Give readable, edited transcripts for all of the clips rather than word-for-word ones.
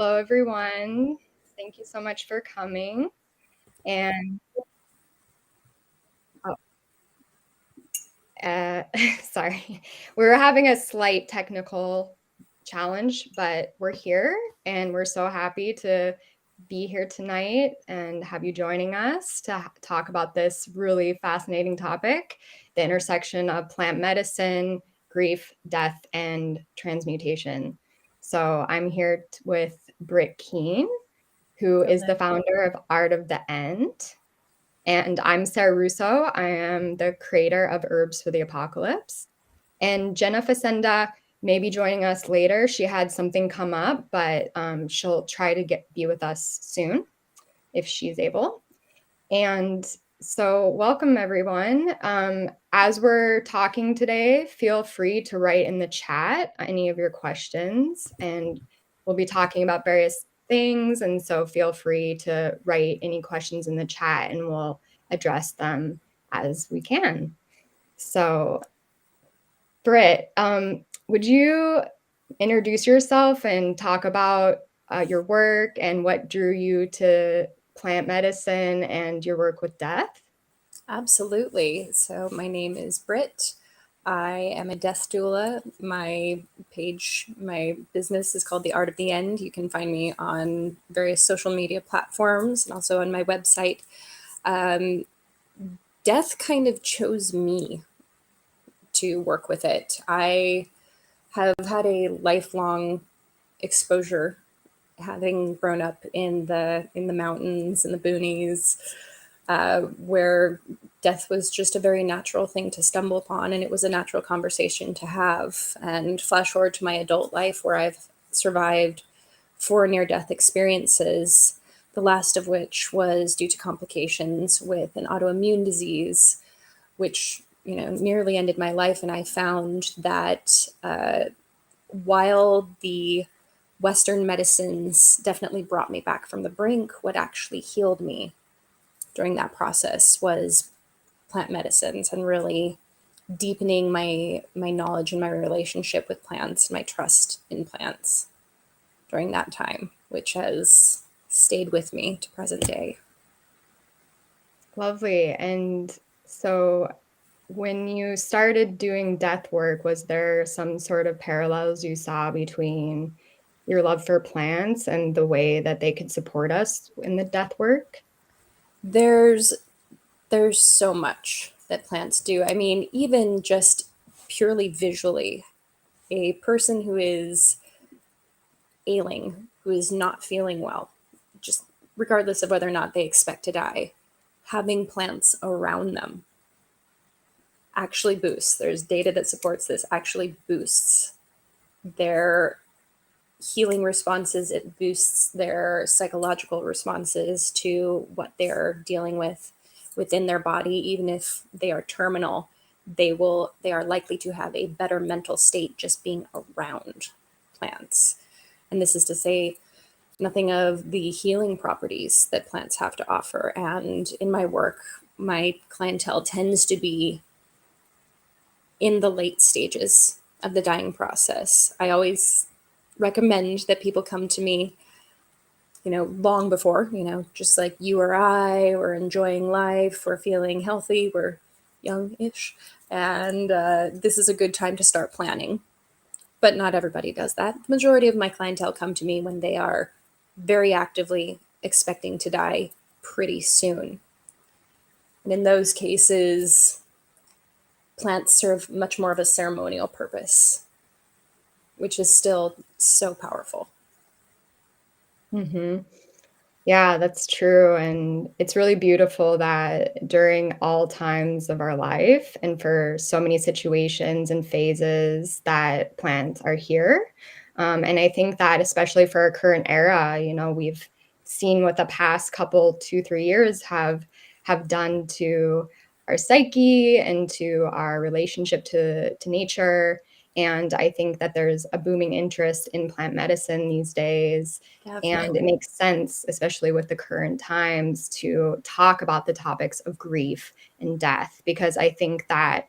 Hello, everyone. Thank you so much for coming. And oh, uh, sorry, we're having a slight technical challenge, but we're here and we're so happy to be here tonight and have you joining us to talk about this really fascinating topic, the intersection of plant medicine, grief, death, and transmutation. So I'm here with Britt Keene, who is the founder of Art of the End. And I'm Sarah Russo. I am the creator of Herbs for the Apocalypse. And Jenna Facenda may be joining us later. She had something come up, but she'll try to be with us soon if she's able. And so, welcome everyone. As we're talking today, feel free to write in the chat any of your questions, and we'll be talking about various things. And so, feel free to write any questions in the chat, and we'll address them as we can. So, Britt, would you introduce yourself and talk about your work and what drew you to plant medicine and your work with death? Absolutely. So my name is Britt. I am a death doula. My business is called The Art of the End. You can find me on various social media platforms and also on my website. Death kind of chose me to work with it. I have had a lifelong exposure, having grown up in the mountains and the boonies, where death was just a very natural thing to stumble upon, and it was a natural conversation to have. And flash forward to my adult life, where I've survived 4 near-death experiences, the last of which was due to complications with an autoimmune disease, which nearly ended my life. And I found that while the Western medicines definitely brought me back from the brink, what actually healed me during that process was plant medicines, and really deepening my knowledge and my relationship with plants, my trust in plants during that time, which has stayed with me to present day. Lovely. And so when you started doing death work, was there some sort of parallels you saw between your love for plants and the way that they could support us in the death work? There's so much that plants do. I mean, even just purely visually, a person who is ailing, who is not feeling well, just regardless of whether or not they expect to die, having plants around them actually boosts. There's data that supports this, actually boosts their healing responses. It boosts their psychological responses to what they're dealing with within their body. Even if they are terminal, they are likely to have a better mental state just being around plants. And this is to say nothing of the healing properties that plants have to offer. And in my work, my clientele tends to be in the late stages of the dying process. I always recommend that people come to me, long before, just like you or I, we're enjoying life, we're feeling healthy, we're young-ish, and this is a good time to start planning. But not everybody does that. The majority of my clientele come to me when they are very actively expecting to die pretty soon. And in those cases, plants serve much more of a ceremonial purpose, which is still so powerful. Mm-hmm. Yeah, that's true. And it's really beautiful that during all times of our life and for so many situations and phases that plants are here. And I think that especially for our current era, we've seen what the past couple, 2, 3 years have done to our psyche and to our relationship to nature. And I think that there's a booming interest in plant medicine these days. Definitely. And it makes sense, especially with the current times, to talk about the topics of grief and death, because I think that,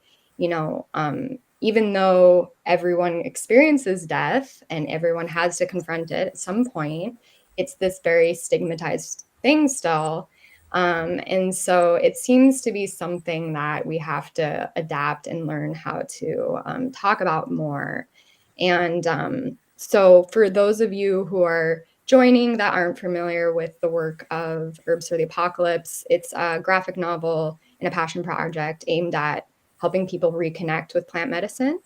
even though everyone experiences death and everyone has to confront it at some point, it's this very stigmatized thing still. And so it seems to be something that we have to adapt and learn how to talk about more. And so for those of you who are joining that aren't familiar with the work of Herbs for the Apocalypse, it's a graphic novel and a passion project aimed at helping people reconnect with plant medicine,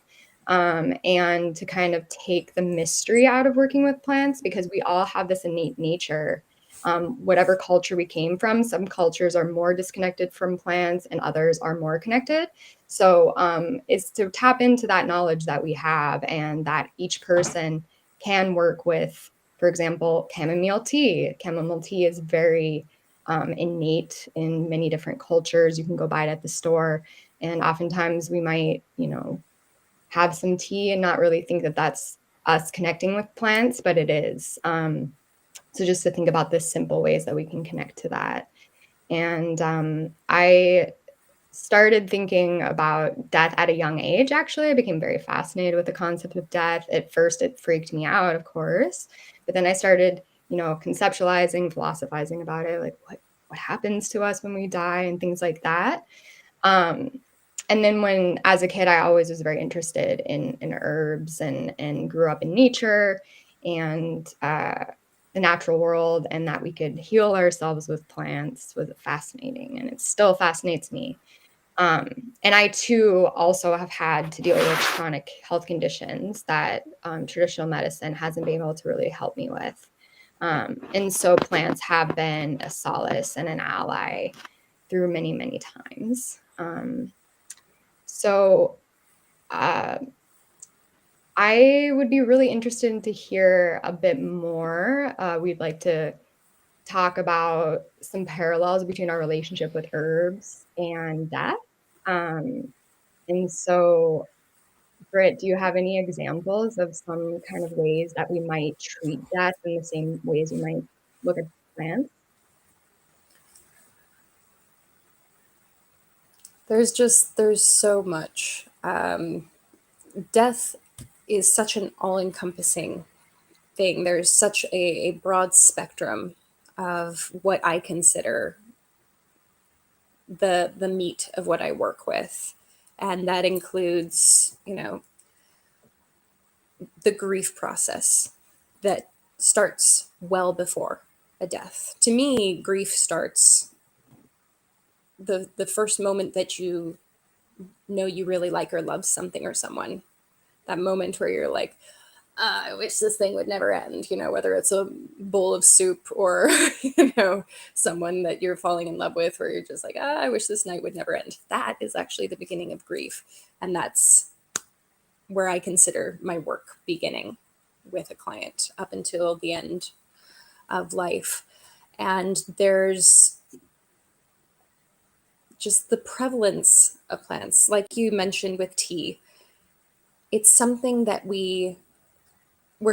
and to kind of take the mystery out of working with plants, because we all have this innate nature. Whatever culture we came from, some cultures are more disconnected from plants and others are more connected. So it's to tap into that knowledge that we have, and that each person can work with, for example, chamomile tea. Chamomile tea is very innate in many different cultures. You can go buy it at the store. And oftentimes we might, have some tea and not really think that that's us connecting with plants, but it is. So just to think about the simple ways that we can connect to that. And I started thinking about death at a young age, actually. I became very fascinated with the concept of death. At first, it freaked me out, of course. But then I started, conceptualizing, philosophizing about it, like what happens to us when we die and things like that. Um, and then as a kid, I always was very interested in herbs, and grew up in nature and the natural world, and that we could heal ourselves with plants was fascinating, and it still fascinates me. And I too also have had to deal with chronic health conditions that traditional medicine hasn't been able to really help me with. And so plants have been a solace and an ally through many, many times. So I would be really interested to hear a bit more. We'd like to talk about some parallels between our relationship with herbs and death. Um, and so, Britt, do you have any examples of some kind of ways that we might treat death in the same ways we might look at plants? There's so much. Death is such an all-encompassing thing. There's such a broad spectrum of what I consider the meat of what I work with. And that includes, the grief process that starts well before a death. To me, grief starts the first moment that you know you really like or love something or someone. That moment where you're like, I wish this thing would never end, whether it's a bowl of soup or, someone that you're falling in love with, where you're just like, I wish this night would never end. That is actually the beginning of grief. And that's where I consider my work beginning with a client up until the end of life. And there's just the prevalence of plants, like you mentioned with tea. It's something that we're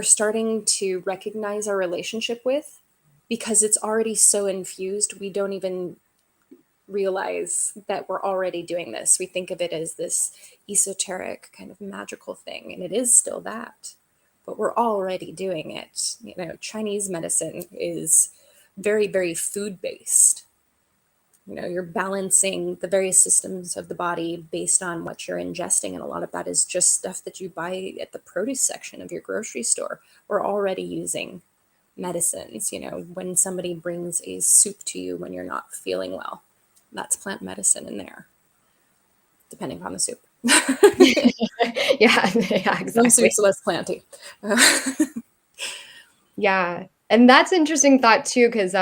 starting to recognize our relationship with, because it's already so infused. We don't even realize that we're already doing this. We think of it as this esoteric kind of magical thing, and it is still that, but we're already doing it. Chinese medicine is very, very food based. You're balancing the various systems of the body based on what you're ingesting. And a lot of that is just stuff that you buy at the produce section of your grocery store. We're already using medicines. When somebody brings a soup to you when you're not feeling well, that's plant medicine in there, depending on the soup. Yeah, exactly. Some soups less planty. Yeah. And that's interesting thought too, because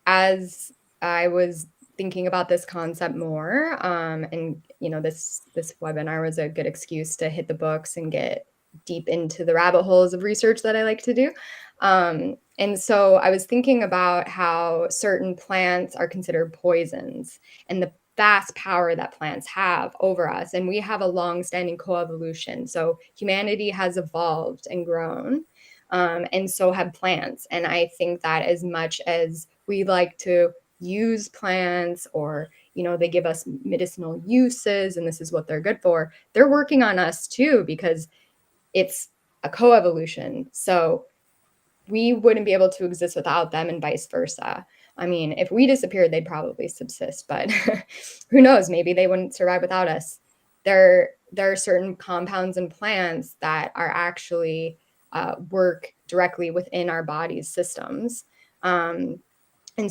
as I was thinking about this concept more, and this webinar was a good excuse to hit the books and get deep into the rabbit holes of research that I like to do. And so I was thinking about how certain plants are considered poisons, and the vast power that plants have over us. And we have a long-standing coevolution. So humanity has evolved and grown, and so have plants. And I think that as much as we like to use plants or they give us medicinal uses and this is what they're good for. They're working on us too, because it's a coevolution. So we wouldn't be able to exist without them and vice versa. I mean, if we disappeared, they'd probably subsist, but who knows? Maybe they wouldn't survive without us. There are certain compounds and plants that are actually work directly within our body's systems. And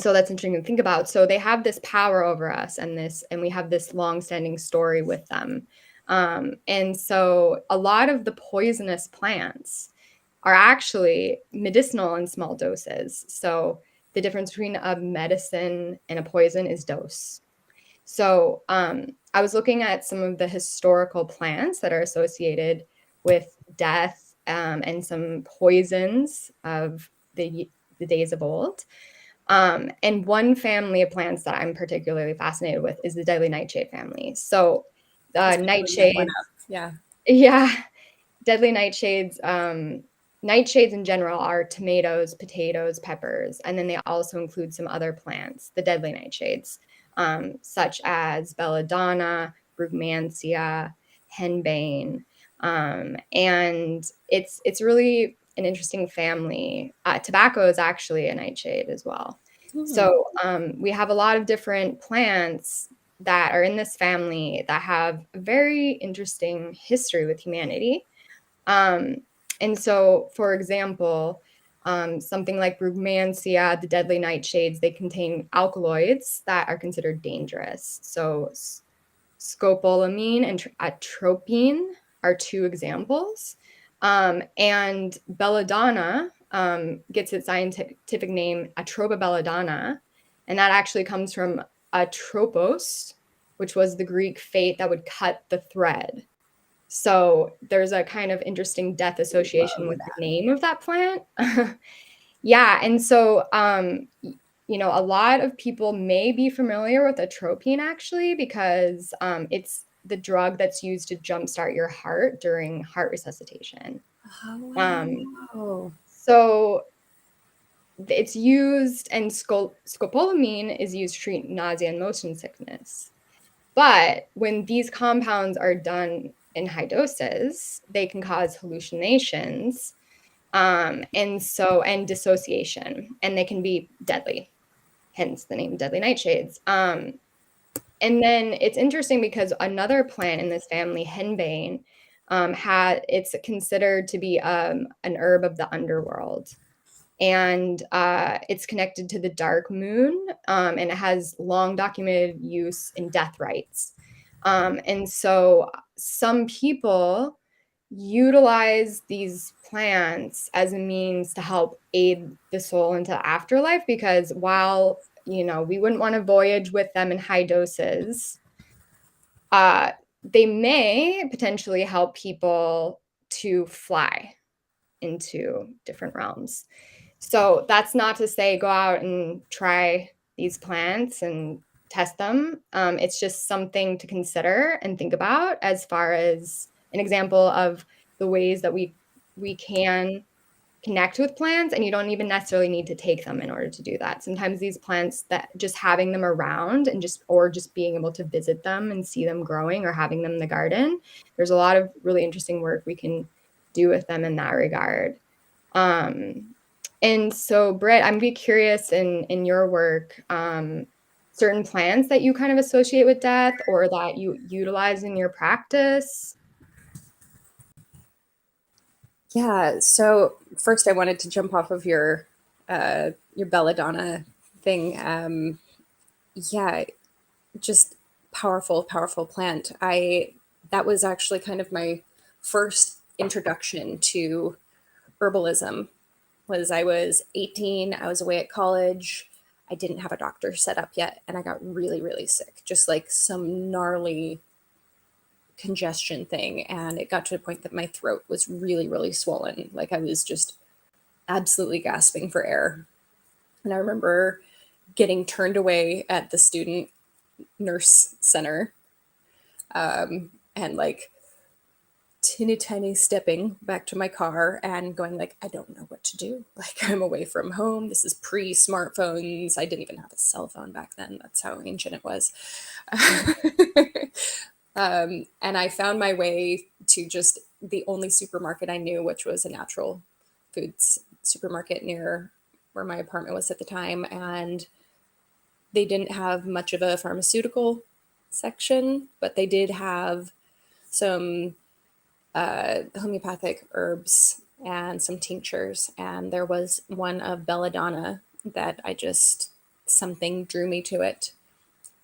so that's interesting to think about. So they have this power over us, and we have this long-standing story with them. And so a lot of the poisonous plants are actually medicinal in small doses. So the difference between a medicine and a poison is dose. So I was looking at some of the historical plants that are associated with death and some poisons of the days of old. And one family of plants that I'm particularly fascinated with is the deadly nightshade family. So nightshades, yeah, deadly nightshades. Nightshades in general are tomatoes, potatoes, peppers, and then they also include some other plants, the deadly nightshades, such as belladonna, brugmansia, henbane, and it's really an interesting family. Tobacco is actually a nightshade as well. So we have a lot of different plants that are in this family that have a very interesting history with humanity. And so, for example, something like brugmansia, the deadly nightshades, they contain alkaloids that are considered dangerous. So scopolamine and atropine are two examples. And belladonna gets its scientific name Atropa belladonna, and that actually comes from atropos, which was the Greek fate that would cut the thread. So there's a kind of interesting death association with the name of that plant. Yeah, and so a lot of people may be familiar with atropine actually, because it's the drug that's used to jumpstart your heart during heart resuscitation. wow. So it's used, and scopolamine is used to treat nausea and motion sickness. But when these compounds are done in high doses, they can cause hallucinations, and dissociation, and they can be deadly, hence the name deadly nightshades. And then it's interesting because another plant in this family, henbane, it's considered to be an herb of the underworld. And it's connected to the dark moon, and it has long documented use in death rites. And so some people utilize these plants as a means to help aid the soul into afterlife, because while we wouldn't want to voyage with them in high doses, they may potentially help people to fly into different realms. So that's not to say go out and try these plants and test them. It's just something to consider and think about as far as an example of the ways that we can connect with plants, and you don't even necessarily need to take them in order to do that. Sometimes these plants, that just having them around and just being able to visit them and see them growing, or having them in the garden, there's a lot of really interesting work we can do with them in that regard. And so, Britt, I'm be curious in your work, certain plants that you kind of associate with death or that you utilize in your practice. Yeah. So first, I wanted to jump off of your belladonna thing. Yeah, just powerful, powerful plant. That was actually kind of my first introduction to herbalism. I was 18, I was away at college. I didn't have a doctor set up yet, and I got really, really sick, just like some gnarly congestion thing. And it got to the point that my throat was really, really swollen. Like I was just absolutely gasping for air. And I remember getting turned away at the student nurse center, and like teeny tiny stepping back to my car and going like, I don't know what to do. Like, I'm away from home. This is pre-smartphones. I didn't even have a cell phone back then. That's how ancient it was. And I found my way to just the only supermarket I knew, which was a natural foods supermarket near where my apartment was at the time. And they didn't have much of a pharmaceutical section, but they did have some homeopathic herbs and some tinctures. And there was one of Belladonna that something drew me to it.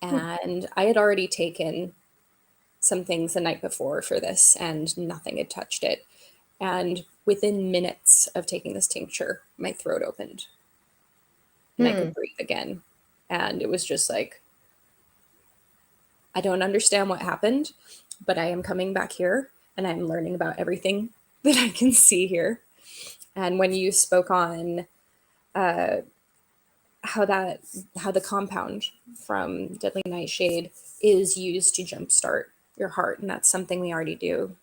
And I had already taken some things the night before for this, and nothing had touched it. And within minutes of taking this tincture, my throat opened and I could breathe again. And it was just like, I don't understand what happened, but I am coming back here and I'm learning about everything that I can see here. And when you spoke on how the compound from Deadly Nightshade is used to jumpstart your heart, and that's something we already do.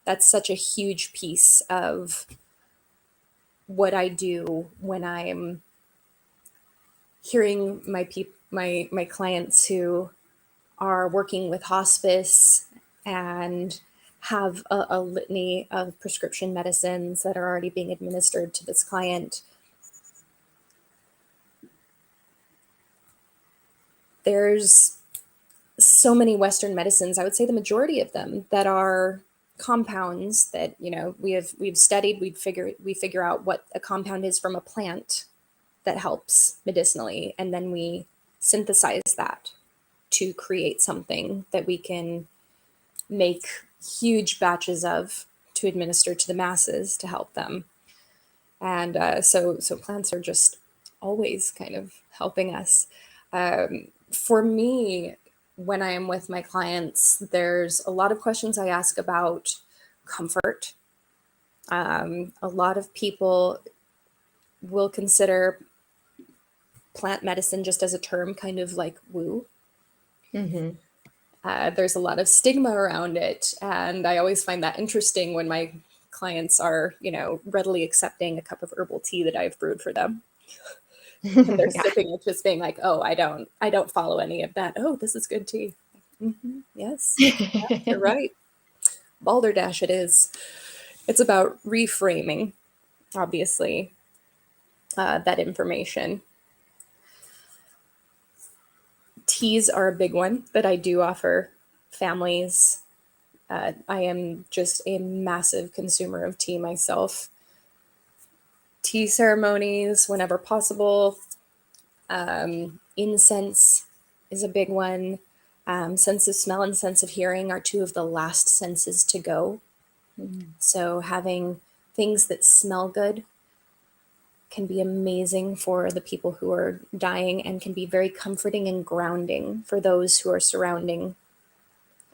That's such a huge piece of what I do when I'm hearing my clients who are working with hospice and have a litany of prescription medicines that are already being administered to this client. There's so many Western medicines, I would say the majority of them, that are compounds that, we've studied, we figure out what a compound is from a plant that helps medicinally, and then we synthesize that to create something that we can make huge batches of to administer to the masses to help them. And so plants are just always kind of helping us. For me, when I am with my clients, there's a lot of questions I ask about comfort. A lot of people will consider plant medicine just as a term, kind of like woo. Mm-hmm. There's a lot of stigma around it. And I always find that interesting when my clients are, readily accepting a cup of herbal tea that I've brewed for them. And they're Yeah. sipping it just being like, oh, I don't follow any of that. Oh, this is good tea. Mm-hmm. Yes, you're right. Balderdash it is. It's about reframing, obviously, that information. Teas are a big one that I do offer families. I am just a massive consumer of tea myself. Tea ceremonies whenever possible. Incense is a big one. Sense of smell and sense of hearing are two of the last senses to go. So having things that smell good can be amazing for the people who are dying, and can be very comforting and grounding for those who are surrounding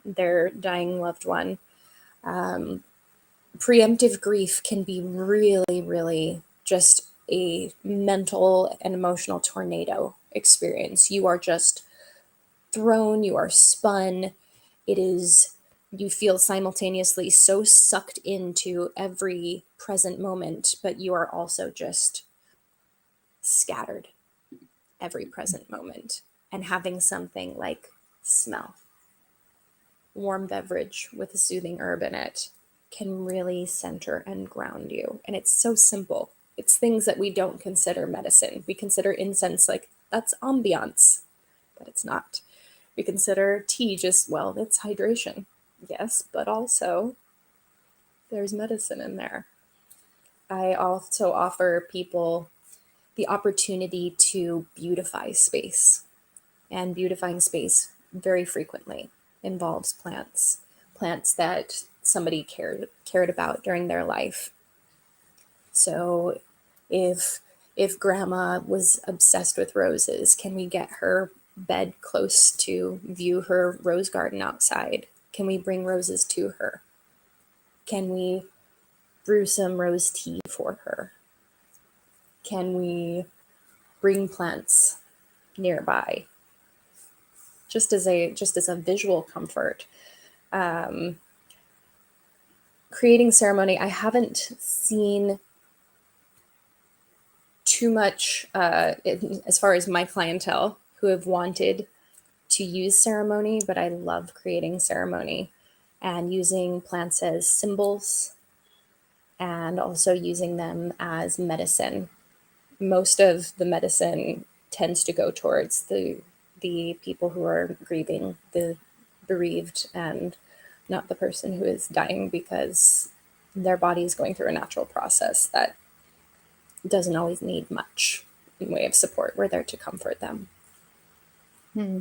their dying loved one. Preemptive grief can be really, really just a mental and emotional tornado experience. You are just thrown, you are spun. You feel simultaneously so sucked into every present moment, but you are also just scattered every present moment. And having something like smell, warm beverage with a soothing herb in it, can really center and ground you. And it's so simple. It's things that we don't consider medicine. We consider incense like that's ambiance, but it's not. We consider tea just, well, it's hydration. Yes, but also there's medicine in there. I also offer people the opportunity to beautify space. And beautifying space very frequently involves plants that somebody cared about during their life. So if grandma was obsessed with roses, can we get her bed close to view her rose garden outside? Can we bring roses to her? Can we brew some rose tea for her? Can we bring plants nearby? Just as a visual comfort. creating ceremony, I haven't seen too much as far as my clientele who have wanted to use ceremony, but I love creating ceremony and using plants as symbols and also using them as medicine. Most of the medicine tends to go towards the people who are grieving, the bereaved, and not the person who is dying, because their body is going through a natural process that doesn't always need much in way of support. We're there to comfort them. Hmm.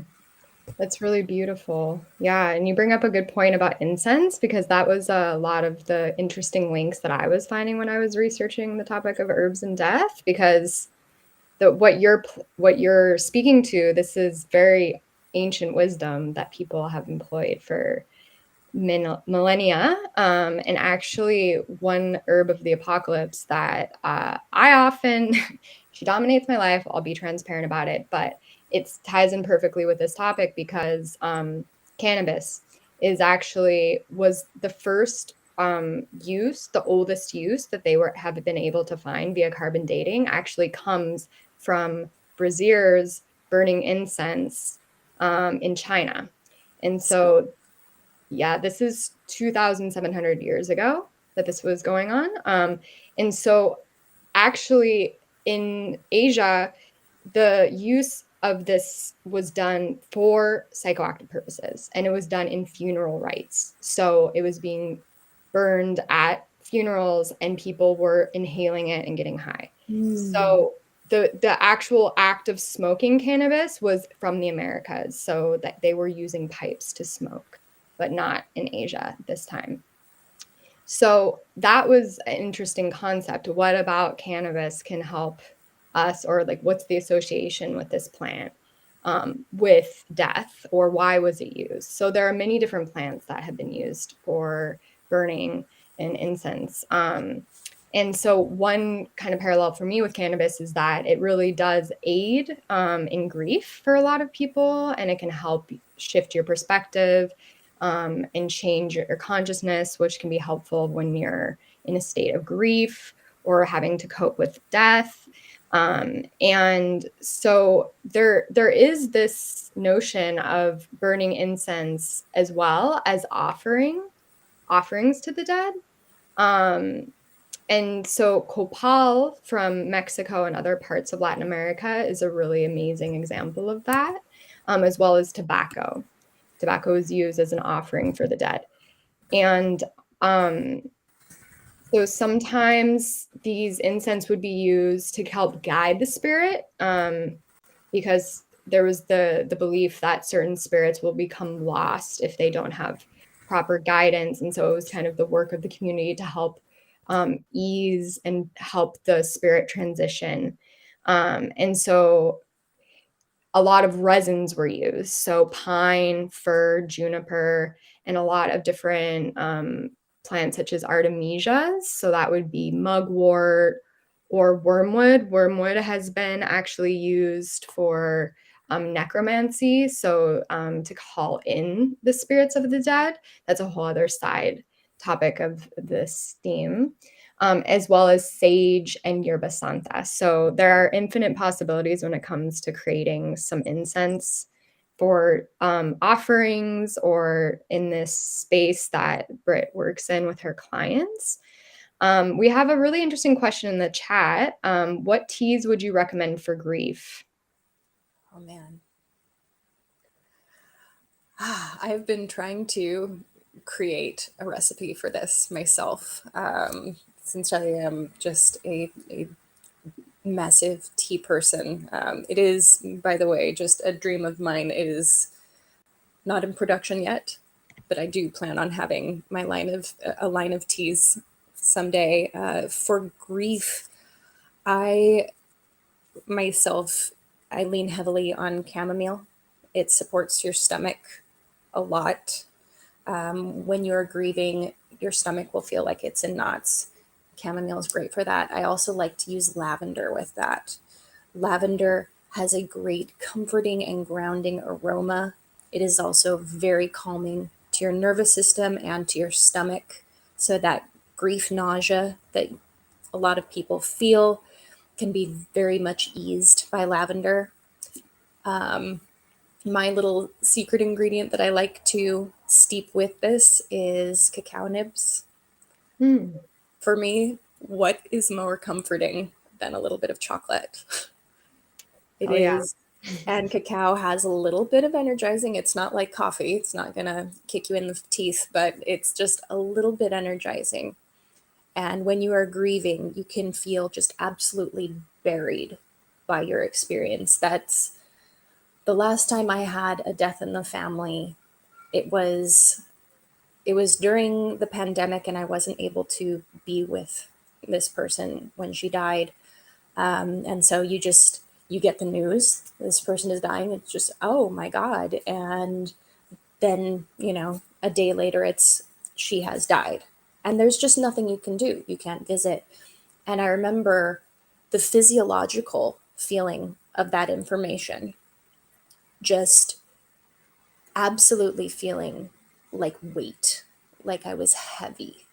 That's really beautiful. Yeah, and you bring up a good point about incense, because that was a lot of the interesting links that I was finding when I was researching the topic of herbs and death, because what you're speaking to, this is very ancient wisdom that people have employed for millennia. And actually, one herb of the apocalypse that I often, she dominates my life. I'll be transparent about it, but it ties in perfectly with this topic, because cannabis was the first use, the oldest use that they have been able to find via carbon dating, actually comes from braziers burning incense in China. And so yeah, this is 2,700 years ago that this was going on. And so actually in Asia, the use of this was done for psychoactive purposes, and it was done in funeral rites. So it was being burned at funerals, and people were inhaling it and getting high. So the actual act of smoking cannabis was from the Americas, so that they were using pipes to smoke, but not in Asia this time. So that was an interesting concept. What about cannabis can help us, or like what's the association with this plant with death, or why was it used? So there are many different plants that have been used for burning and incense. And so one kind of parallel for me with cannabis is that it really does aid in grief for a lot of people, and it can help shift your perspective and change your consciousness, which can be helpful when you're in a state of grief or having to cope with death. And so there is this notion of burning incense as well as offerings to the dead. And so copal from Mexico and other parts of Latin America is a really amazing example of that, as well as tobacco. Tobacco is used as an offering for the dead. And so sometimes these incense would be used to help guide the spirit, because there was the belief that certain spirits will become lost if they don't have proper guidance. And so it was kind of the work of the community to help ease and help the spirit transition. And so a lot of resins were used. So pine, fir, juniper, and a lot of different plants such as artemisias. So that would be mugwort or wormwood. Wormwood has been actually used for necromancy. So to call in the spirits of the dead. That's a whole other side topic of this theme. As well as sage and yerba santa. So there are infinite possibilities when it comes to creating some incense for offerings, or in this space that Britt works in with her clients. We have a really interesting question in the chat. What teas would you recommend for grief? Oh man. I've been trying to create a recipe for this myself, since I am just a massive tea person. It is, by the way, just a dream of mine. It is not in production yet, but I do plan on having my a line of teas someday. For grief, I myself, I lean heavily on chamomile. It supports your stomach a lot. When you're grieving, your stomach will feel like it's in knots. Chamomile is great for that. I also like to use lavender with that. Lavender has a great comforting and grounding aroma. It is also very calming to your nervous system and to your stomach. So that grief nausea that a lot of people feel can be very much eased by lavender. Um, my little secret ingredient that I like to steep with this is cacao nibs. Mm. For me, what is more comforting than a little bit of chocolate? It Oh yeah. is. And cacao has a little bit of energizing. It's not like coffee, it's not going to kick you in the teeth, but it's just a little bit energizing. And when you are grieving, you can feel just absolutely buried by your experience. That's the last time I had a death in the family. It was it was during the pandemic, and I wasn't able to be with this person when she died. And so you get the news this person is dying. It's just, oh my god. And then, a day later, it's she has died, and there's just nothing you can do. You can't visit. And I remember the physiological feeling of that information, just absolutely feeling like weight, like I was heavy.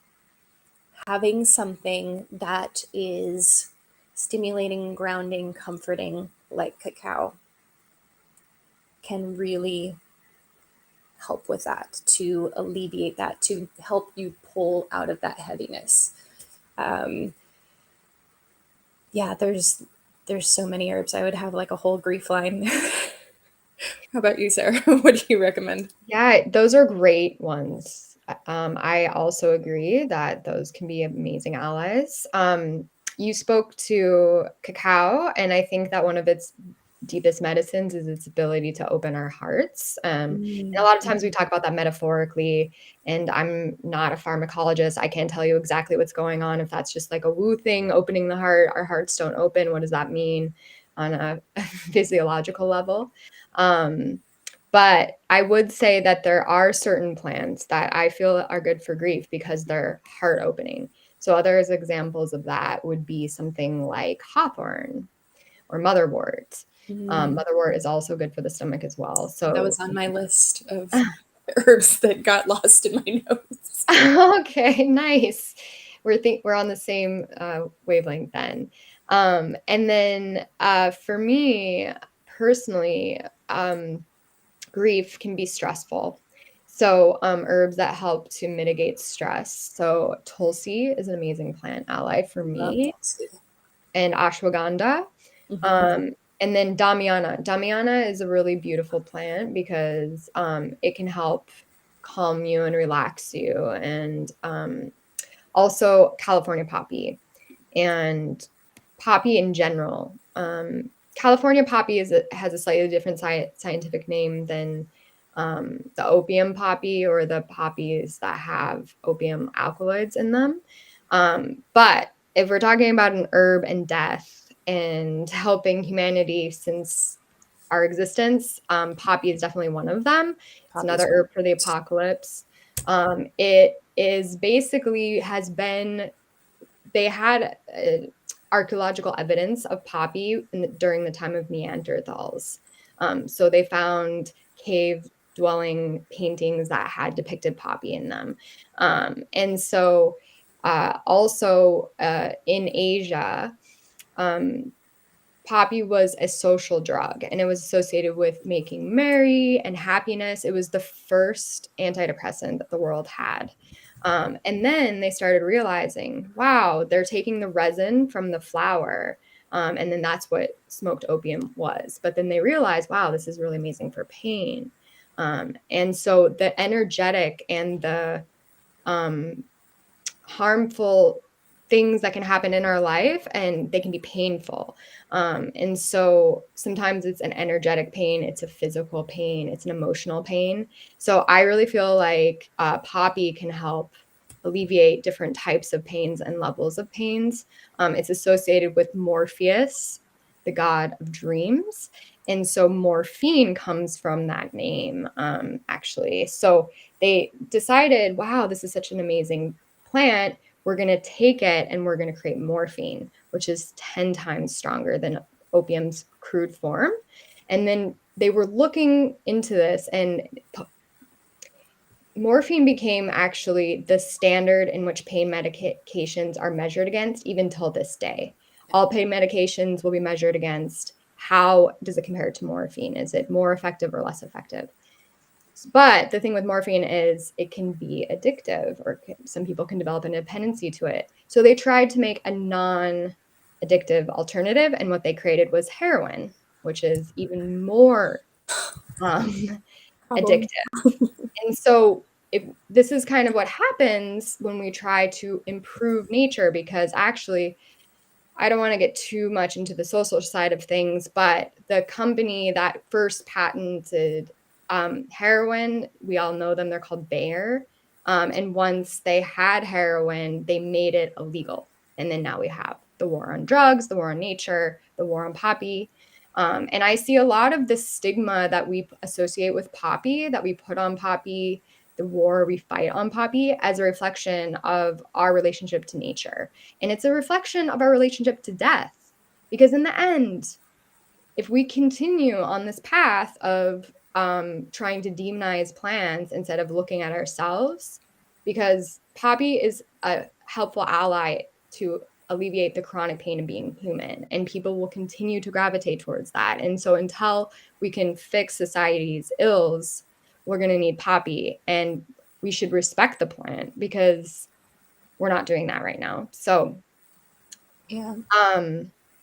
Having something that is stimulating, grounding, comforting, like cacao, can really help with that, to alleviate that, to help you pull out of that heaviness. Um, yeah, there's so many herbs. I would have like a whole grief line. How about you, Sarah? What do you recommend? Yeah, those are great ones. I also agree that those can be amazing allies. You spoke to cacao, and I think that one of its deepest medicines is its ability to open our hearts. And a lot of times we Mm-hmm. talk about that metaphorically, and I'm not a pharmacologist. I can't tell you exactly what's going on. If that's just like a woo thing, opening the heart, our hearts don't open. What does that mean on a physiological level? Um, but I would say that there are certain plants that I feel are good for grief because they're heart opening. So other examples of that would be something like hawthorn or motherwort. Mm. Motherwort is also good for the stomach as well. That So was on my list of herbs that got lost in my notes. okay, nice. We're on the same wavelength then. And then for me personally, grief can be stressful. So, herbs that help to mitigate stress. So, tulsi is an amazing plant ally for Love me, Tulsi. and ashwagandha. Mm-hmm. And then damiana. Damiana is a really beautiful plant because it can help calm you and relax you. And also California poppy and poppy in general. California poppy has a slightly different scientific name than the opium poppy or the poppies that have opium alkaloids in them. But if we're talking about an herb and death and helping humanity since our existence, poppy is definitely one of them. It's Poppies another are herb for the great. apocalypse. It is basically has been they had archaeological evidence of poppy during the time of Neanderthals. So they found cave dwelling paintings that had depicted poppy in them. And so also in Asia, um, poppy was a social drug and it was associated with making merry and happiness. It was the first antidepressant that the world had. And then they started realizing, wow, they're taking the resin from the flower. And then that's what smoked opium was. But then they realized, wow, this is really amazing for pain. And so the energetic and the um, harmful things that can happen in our life and they can be painful. And so sometimes it's an energetic pain, it's a physical pain, it's an emotional pain. So I really feel like poppy can help alleviate different types of pains and levels of pains. It's associated with Morpheus, the god of dreams. And so morphine comes from that name, actually. So they decided, wow, this is such an amazing plant. We're going to take it and we're going to create morphine, which is 10 times stronger than opium's crude form. And then they were looking into this, and morphine became actually the standard in which pain medications are measured against, even till this day. All pain medications will be measured against how does it compare to morphine? Is it more effective or less effective? But the thing with morphine is it can be addictive, or some people can develop a dependency to it. So they tried to make a non-addictive alternative, and what they created was heroin, which is even more Problem. addictive. And so if this is kind of what happens when we try to improve nature, because actually I don't want to get too much into the social side of things, but the company that first patented heroin, we all know them, they're called Bayer. And once they had heroin, they made it illegal. And then now we have the war on drugs, the war on nature, the war on poppy. And I see a lot of the stigma that we associate with poppy, that we put on poppy, the war we fight on poppy, as a reflection of our relationship to nature. And it's a reflection of our relationship to death. Because in the end, if we continue on this path of trying to demonize plants instead of looking at ourselves, because poppy is a helpful ally to alleviate the chronic pain of being human, and people will continue to gravitate towards that. And so until we can fix society's ills, we're going to need poppy, and we should respect the plant because we're not doing that right now. So Yeah.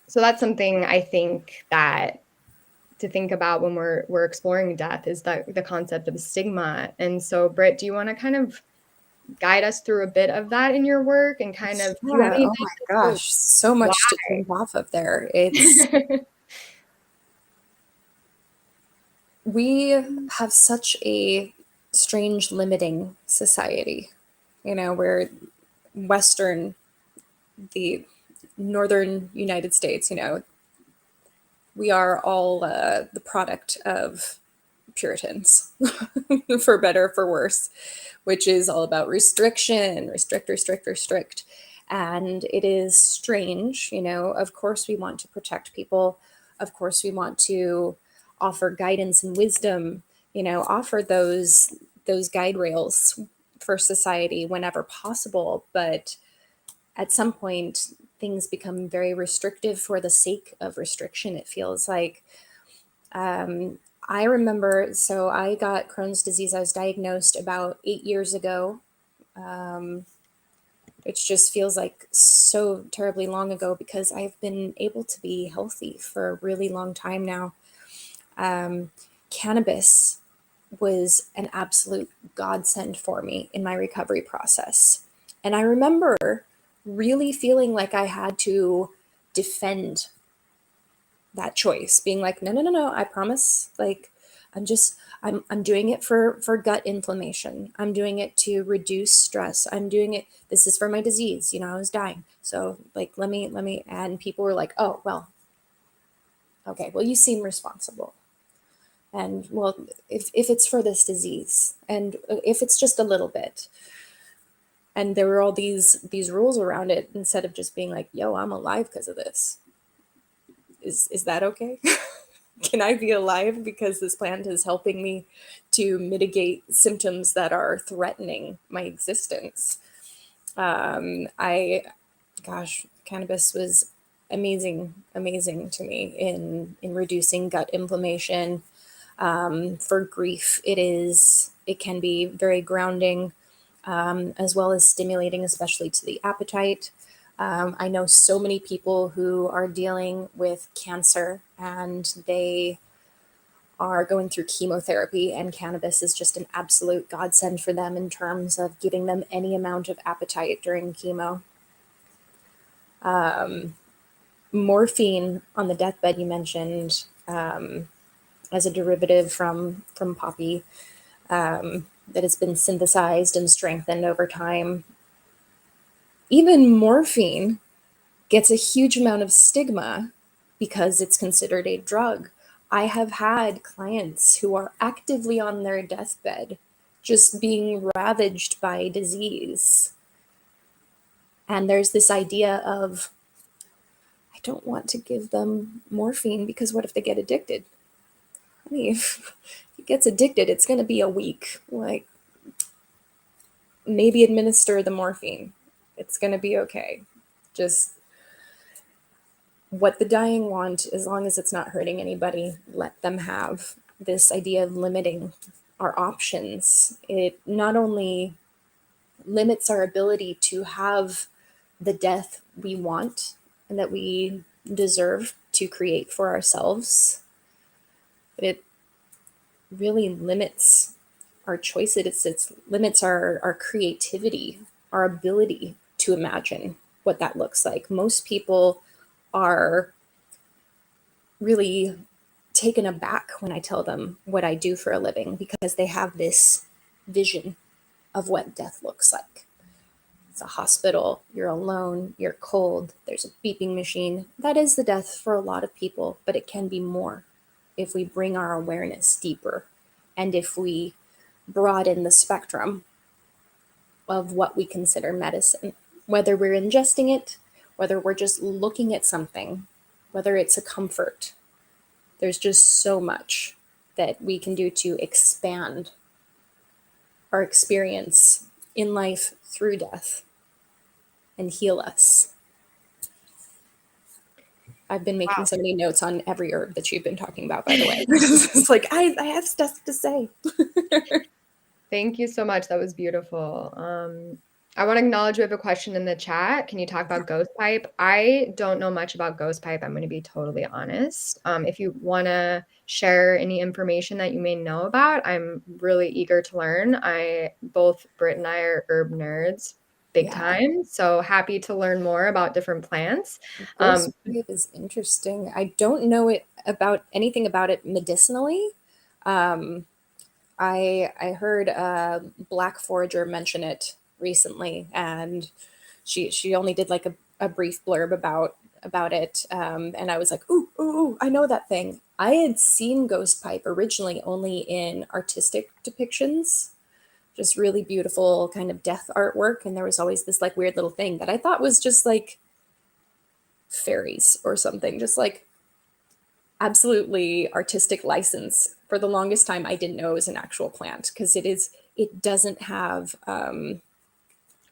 so that's something I think that to think about when we're exploring death is the concept of stigma. And so, Britt, do you want to kind of guide us through a bit of that in your work, and kind of do you have Yeah. any Oh my thoughts as to gosh. So why? much to jump off of there. It's, we have such a strange limiting society, where Western, the northern United States, we are all the product of Puritans, for better, for worse, which is all about restriction, restrict, restrict, restrict. And it is strange, of course, we want to protect people. Of course, we want to offer guidance and wisdom, offer those guide rails for society whenever possible. But at some point, things become very restrictive for the sake of restriction, it feels like. Um, I remember, so I got Crohn's disease. I was diagnosed about 8 years ago, um, which just feels like so terribly long ago because I've been able to be healthy for a really long time now. Um, Cannabis was an absolute godsend for me in my recovery process. And I remember really feeling like I had to defend that choice, being like, no, no, no, no, I promise, like, I'm doing it for gut inflammation, I'm doing it to reduce stress, I'm doing it, this is for my disease, I was dying, so like, let me. And people were like, oh well, okay, well, you seem responsible, and well, if it's for this disease, and if it's just a little bit, and there were all these rules around it, instead of just being like, yo, I'm alive because of this. Is that okay? Can I be alive because this plant is helping me to mitigate symptoms that are threatening my existence? I, gosh, cannabis was amazing, amazing to me in reducing gut inflammation. For grief, it can be very grounding, as well as stimulating, especially to the appetite. I know so many people who are dealing with cancer and they are going through chemotherapy, and cannabis is just an absolute godsend for them in terms of giving them any amount of appetite during chemo. Morphine on the deathbed, you mentioned, as a derivative from poppy, that has been synthesized and strengthened over time. Even morphine gets a huge amount of stigma because it's considered a drug. I have had clients who are actively on their deathbed, just being ravaged by disease. And there's this idea of, I don't want to give them morphine because what if they get addicted? I mean, if he gets addicted, it's going to be a week. Like, maybe administer the morphine. It's going to be okay. Just what the dying want, as long as it's not hurting anybody, let them have. This idea of limiting our options, it not only limits our ability to have the death we want and that we deserve to create for ourselves, but it really limits our choices. It limits our creativity, our ability to imagine what that looks like. Most people are really taken aback when I tell them what I do for a living because they have this vision of what death looks like. It's a hospital, you're alone, you're cold, there's a beeping machine. That is the death for a lot of people, but it can be more if we bring our awareness deeper and if we broaden the spectrum of what we consider medicine, whether we're ingesting it, whether we're just looking at something, whether it's a comfort. There's just so much that we can do to expand our experience in life through death and heal us. I've been making so many notes on every herb that you've been talking about, by the way. It's like, I have stuff to say. Thank you so much. That was beautiful. I want to acknowledge we have a question in the chat. Can you talk about ghost pipe? I don't know much about ghost pipe. I'm going to be totally honest. If you want to share any information that you may know about, I'm really eager to learn. Both Britt and I are herb nerds big time. So happy to learn more about different plants. Ghost pipe is interesting. I don't know anything about it medicinally. I heard Black Forager mention it recently, and she only did like a brief blurb about it, and I was like, ooh, I know that thing. I had seen ghost pipe originally only in artistic depictions, just really beautiful kind of death artwork, and there was always this like weird little thing that I thought was just like fairies or something, just like absolutely artistic license. For the longest time, I didn't know it was an actual plant because it doesn't have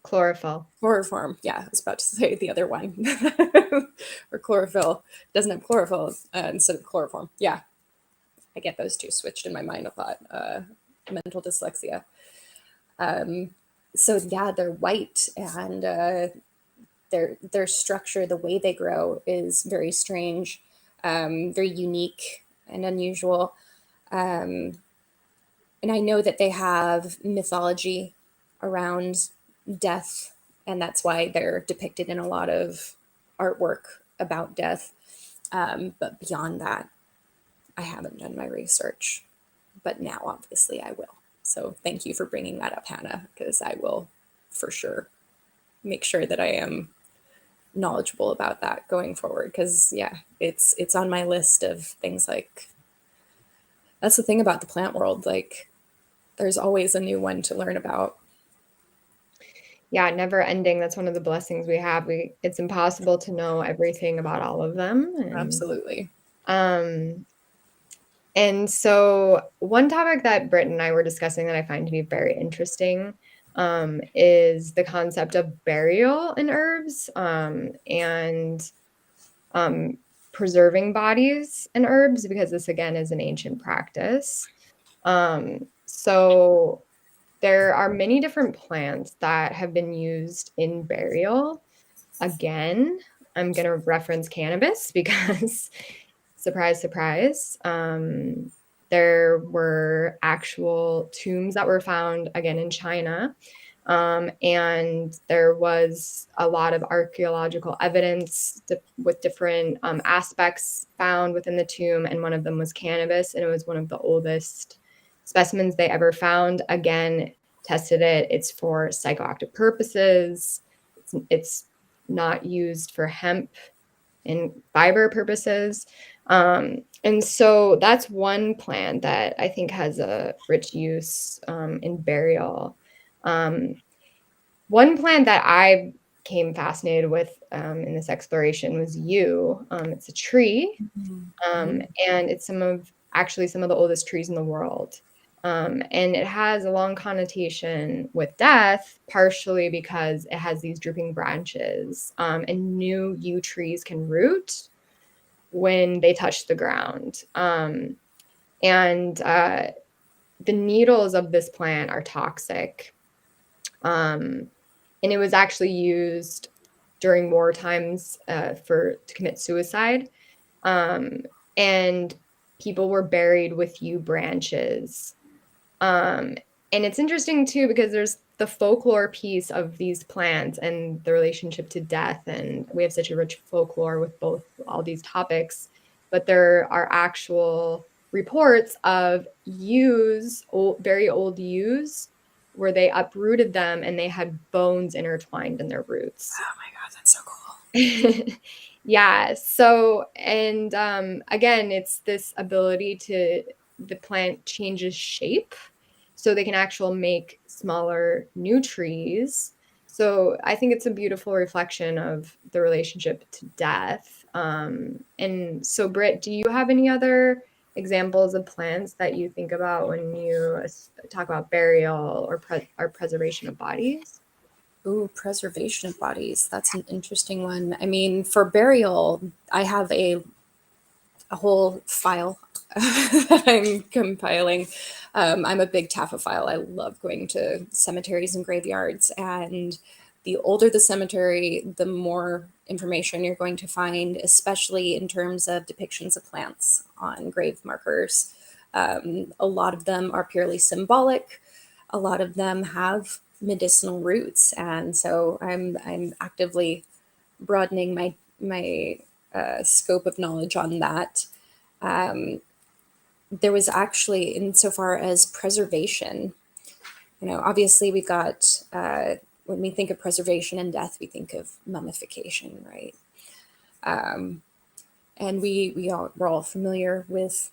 chlorophyll. Chloroform. Yeah, I was about to say the other one. Or chlorophyll. It doesn't have chlorophyll instead of chloroform. Yeah, I get those two switched in my mind a lot. Mental dyslexia. So yeah, they're white, and their structure, the way they grow, is very strange, very unique and unusual. And I know that they have mythology around death, and that's why they're depicted in a lot of artwork about death. But beyond that, I haven't done my research. But now, obviously, I will. So thank you for bringing that up, Hannah, because I will for sure make sure that I am knowledgeable about that going forward. Because yeah, it's on my list of things. Like, that's the thing about the plant world. Like, there's always a new one to learn about. Yeah, never ending. That's one of the blessings we have. It's impossible to know everything about all of them. Absolutely. And so one topic that Britt and I were discussing that I find to be very interesting is the concept of burial in herbs, and preserving bodies in herbs, because this again is an ancient practice. So there are many different plants that have been used in burial. Again, I'm going to reference cannabis because surprise, surprise. There were actual tombs that were found again in China. And there was a lot of archaeological evidence with different aspects found within the tomb. And one of them was cannabis, and it was one of the oldest specimens they ever found. Again, tested it. It's for psychoactive purposes. It's not used for hemp and fiber purposes. And so that's one plant that I think has a rich use in burial. One plant that I became fascinated with in this exploration was yew. It's a tree, and it's some of the oldest trees in the world. And it has a long connotation with death, partially because it has these drooping branches, and new yew trees can root when they touch the ground. And the needles of this plant are toxic. And it was actually used during war times to commit suicide. And people were buried with yew branches. And it's interesting too because there's the folklore piece of these plants and the relationship to death, and we have such a rich folklore with both all these topics. But there are actual reports of yews, very old yews, where they uprooted them and they had bones intertwined in their roots. Oh my God, that's so cool. Yeah. So, and again, it's this ability to the plant changes shape, so they can actually make smaller new trees. So I think it's a beautiful reflection of the relationship to death. And so, Britt, do you have any other examples of plants that you think about when you talk about burial or preservation of bodies? Ooh, preservation of bodies. That's an interesting one. I mean, for burial, I have a whole file that I'm compiling. I'm a big taphophile. I love going to cemeteries and graveyards, and the older the cemetery, the more information you're going to find, especially in terms of depictions of plants on grave markers. A lot of them are purely symbolic. A lot of them have medicinal roots, and so I'm actively broadening my scope of knowledge on that. Um, there was actually, insofar as preservation, obviously we've got, when we think of preservation and death, we think of mummification, right? And we're all familiar with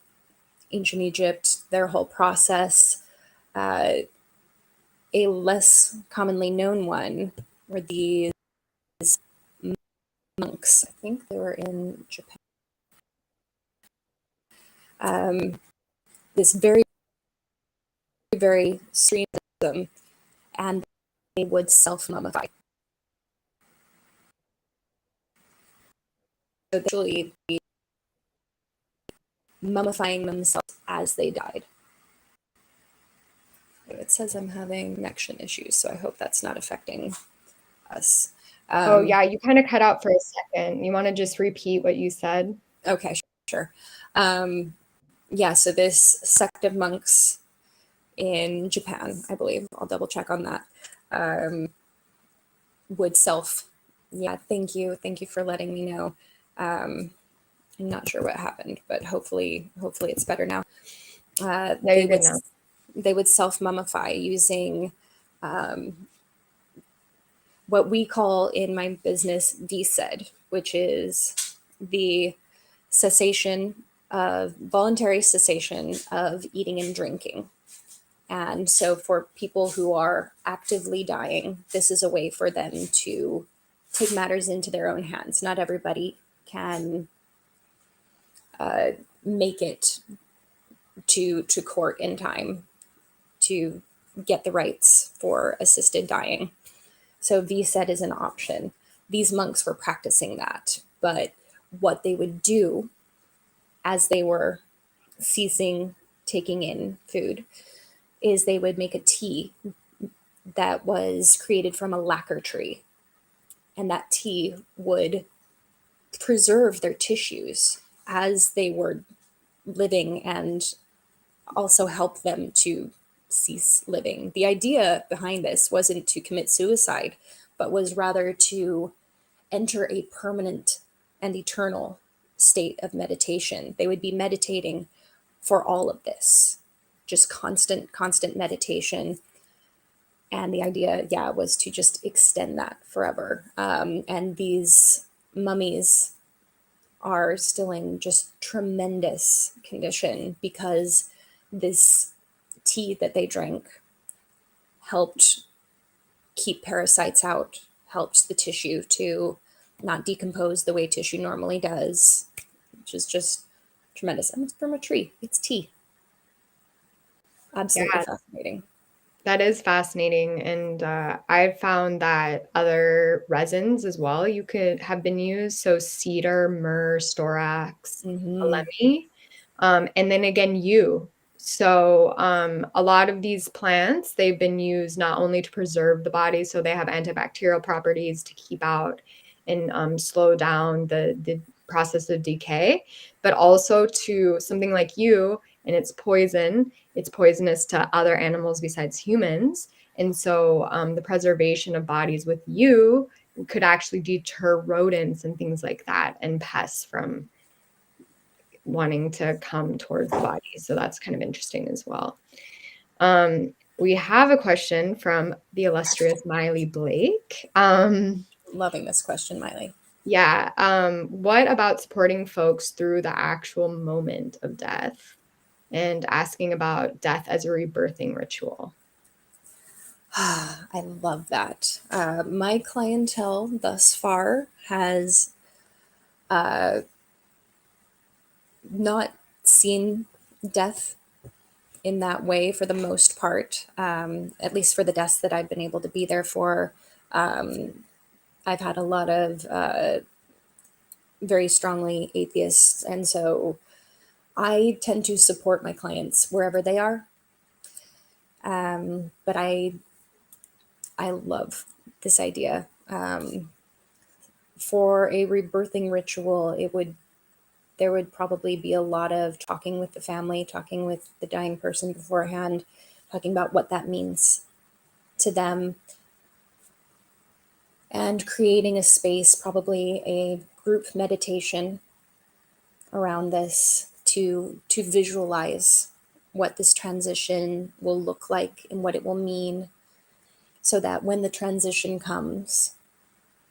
ancient Egypt, their whole process. A less commonly known one were these monks. I think they were in Japan. This very, very extreme system, and they would self-mummify. So they actually be mummifying themselves as they died. It says I'm having connection issues, so I hope that's not affecting us. Oh, yeah, you kind of cut out for a second. You want to just repeat what you said? Okay, sure. Yeah, so this sect of monks in Japan, I believe, I'll double check on that, would yeah, thank you for letting me know. I'm not sure what happened, but hopefully it's better now. No, you're good now. They would self-mummify using what we call in my business VSED, which is the voluntary cessation of eating and drinking. And so for people who are actively dying, this is a way for them to take matters into their own hands. Not everybody can make it to court in time to get the rights for assisted dying. So VSED is an option. These monks were practicing that, but what they would do as they were ceasing taking in food is they would make a tea that was created from a lacquer tree. And that tea would preserve their tissues as they were living and also help them to cease living. The idea behind this wasn't to commit suicide, but was rather to enter a permanent and eternal state of meditation. They would be meditating for all of this, just constant meditation. And the idea, yeah, was to just extend that forever. And these mummies are still in just tremendous condition because this tea that they drank helped keep parasites out, helped the tissue to not decompose the way tissue normally does, which is just tremendous. And it's from a tree. It's tea. Absolutely Yeah, fascinating. that is fascinating. And I've found that other resins as well you could have been used. So cedar, myrrh, storax, Hmm. elemi, and then again, yew. So a lot of these plants, they've been used not only to preserve the body, so they have antibacterial properties to keep out and slow down the process of decay, but also to something like yew and its poison. It's poisonous to other animals besides humans. And so the preservation of bodies with yew could actually deter rodents and things like that and pests from wanting to come towards the body. So that's kind of interesting as well. We have a question from the illustrious Miley Blake. Loving this question, Miley. Yeah. What about supporting folks through the actual moment of death and asking about death as a rebirthing ritual? I love that. My clientele thus far has not seen death in that way for the most part, at least for the deaths that I've been able to be there for. I've had a lot of very strongly atheists, and so I tend to support my clients wherever they are. But I love this idea. For a rebirthing ritual, there would probably be a lot of talking with the family, talking with the dying person beforehand, talking about what that means to them, and creating a space, probably a group meditation around this to visualize what this transition will look like and what it will mean, so that when the transition comes,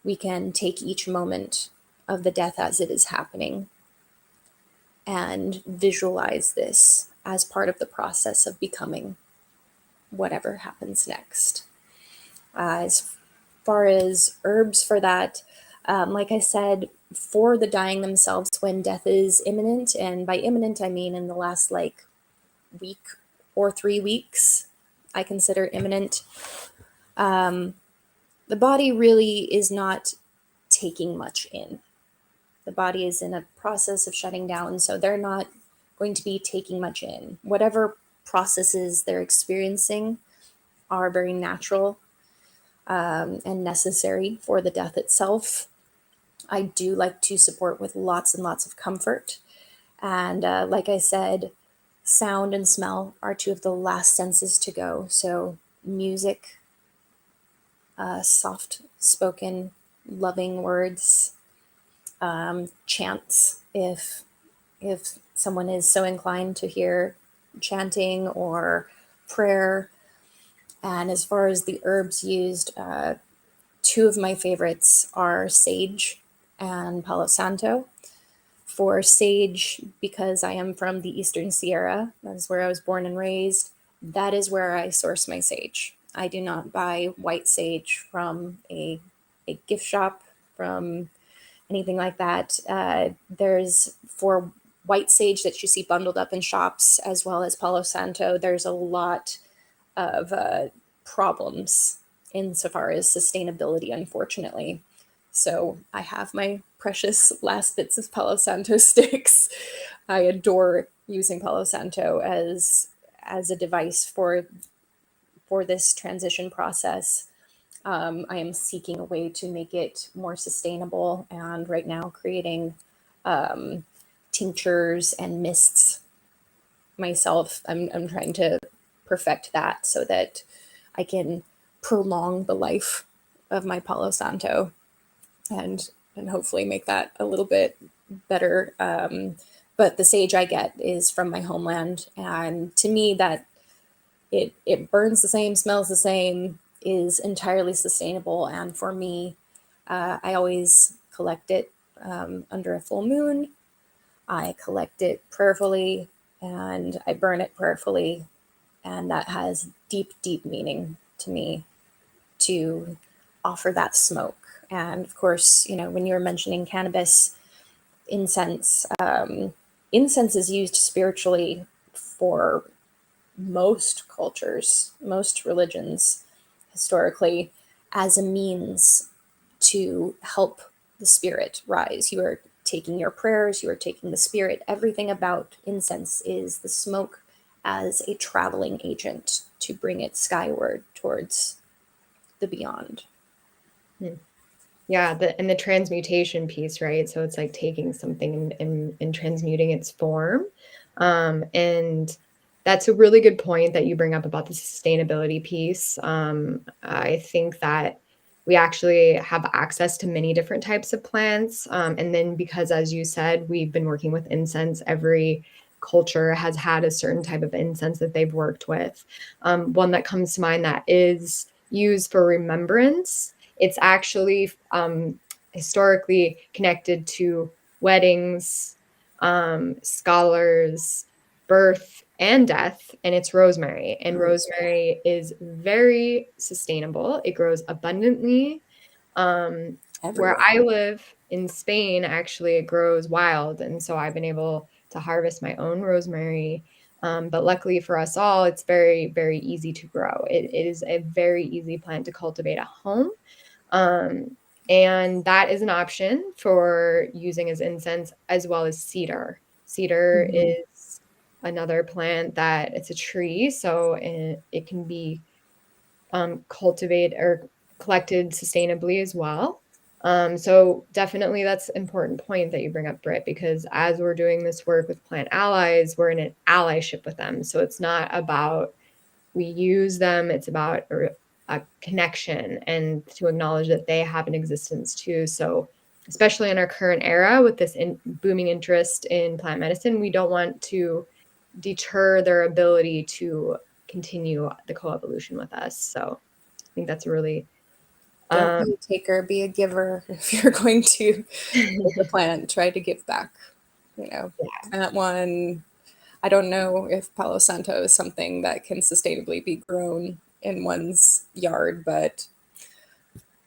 we can take each moment of the death as it is happening and visualize this as part of the process of becoming whatever happens next. As far as herbs for that, like I said, for the dying themselves, when death is imminent, and by imminent I mean in the last like week or 3 weeks, I consider imminent. The body really is not taking much in. The body is in a process of shutting down, so they're not going to be taking much in. Whatever processes they're experiencing are very natural and necessary for the death itself. I do like to support with lots and lots of comfort. And like I said, sound and smell are two of the last senses to go. So, music, soft spoken, loving words, chants, if someone is so inclined to hear chanting or prayer. And as far as the herbs used, two of my favorites are sage and Palo Santo. For sage, because I am from the Eastern Sierra, that is where I was born and raised, that is where I source my sage. I do not buy white sage from a gift shop, from anything like that. There's for white sage that you see bundled up in shops, as well as Palo Santo, there's a lot of problems insofar as sustainability, unfortunately. So I have my precious last bits of Palo Santo sticks. I adore using Palo Santo as a device for this transition process. I am seeking a way to make it more sustainable, and right now creating tinctures and mists myself. I'm trying to perfect that so that I can prolong the life of my Palo Santo and hopefully make that a little bit better. But the sage I get is from my homeland, and to me, that it burns the same, smells the same, is entirely sustainable. And for me, I always collect it under a full moon. I collect it prayerfully, and I burn it prayerfully, and that has deep, deep meaning to me to offer that smoke. And of course, you know, when you were mentioning cannabis, incense, incense is used spiritually for most cultures, most religions historically, as a means to help the spirit rise. You are taking your prayers, you are taking the spirit. Everything about incense is the smoke as a traveling agent to bring it skyward towards the beyond. Yeah, the transmutation piece, right? So it's like taking something and transmuting its form. And that's a really good point that you bring up about the sustainability piece. I think that we actually have access to many different types of plants. And then because, as you said, we've been working with incense, every culture has had a certain type of incense that they've worked with. One that comes to mind that is used for remembrance, it's actually historically connected to weddings, scholars, birth, and death, and it's rosemary. And rosemary is very sustainable. It grows abundantly. Where Everywhere. I live in Spain, actually, it grows wild, and so I've been able to harvest my own rosemary. But luckily for us all, it's very, very easy to grow. It is a very easy plant to cultivate at home. Um, and that is an option for using as incense, as well as cedar. Cedar Mhm. is another plant that it's a tree, so it can be cultivated or collected sustainably as well. So definitely that's an important point that you bring up, Britt, because as we're doing this work with plant allies, we're in an allyship with them. So it's not about we use them, it's about a connection and to acknowledge that they have an existence too. So especially in our current era with this booming interest in plant medicine, we don't want to deter their ability to continue the coevolution with us. So I think that's a really Don't um, be a taker, be a giver. If you're going to with the plant, try to give back. You know, plant one. I don't know if Palo Santo is something that can sustainably be grown in one's yard, but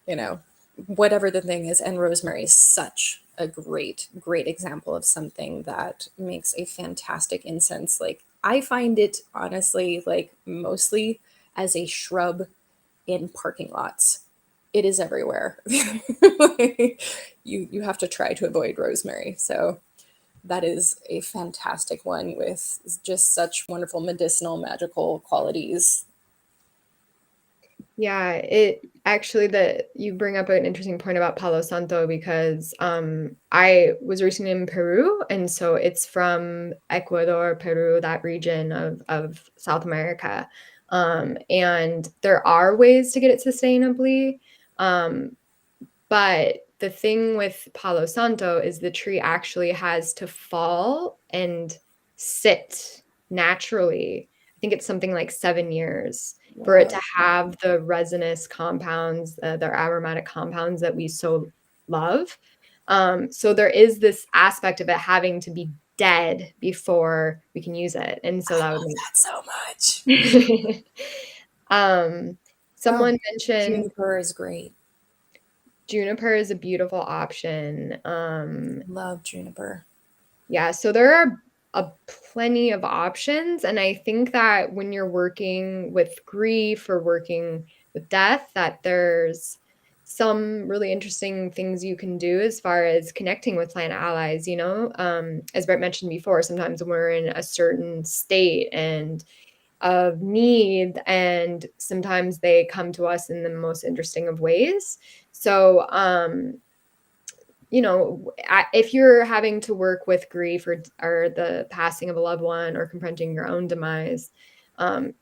you know, whatever the thing is, and rosemary is such a great, great example of something that makes a fantastic incense. Like, I find it honestly, like, mostly as a shrub in parking lots. It is everywhere. You have to try to avoid rosemary. So that is a fantastic one with just such wonderful medicinal, magical qualities. Yeah, it actually that you bring up an interesting point about Palo Santo because I was recently in Peru, and so it's from Ecuador, Peru, that region of South America. And there are ways to get it sustainably. Um, but the thing with Palo Santo is the tree actually has to fall and sit naturally. I think it's something like 7 years for it Wow. to have the resinous compounds, the aromatic compounds that we so love. So there is this aspect of it having to be dead before we can use it. And so I that would love that so much. make um, Oh, someone mentioned juniper is great. juniper is a beautiful option. Love juniper. Yeah, so there are plenty of options, and I think that when you're working with grief or working with death, that there's some really interesting things you can do as far as connecting with plant allies. As Brett mentioned before, sometimes when we're in a certain state and of need, and sometimes they come to us in the most interesting of ways. So, if you're having to work with grief or the passing of a loved one or confronting your own demise,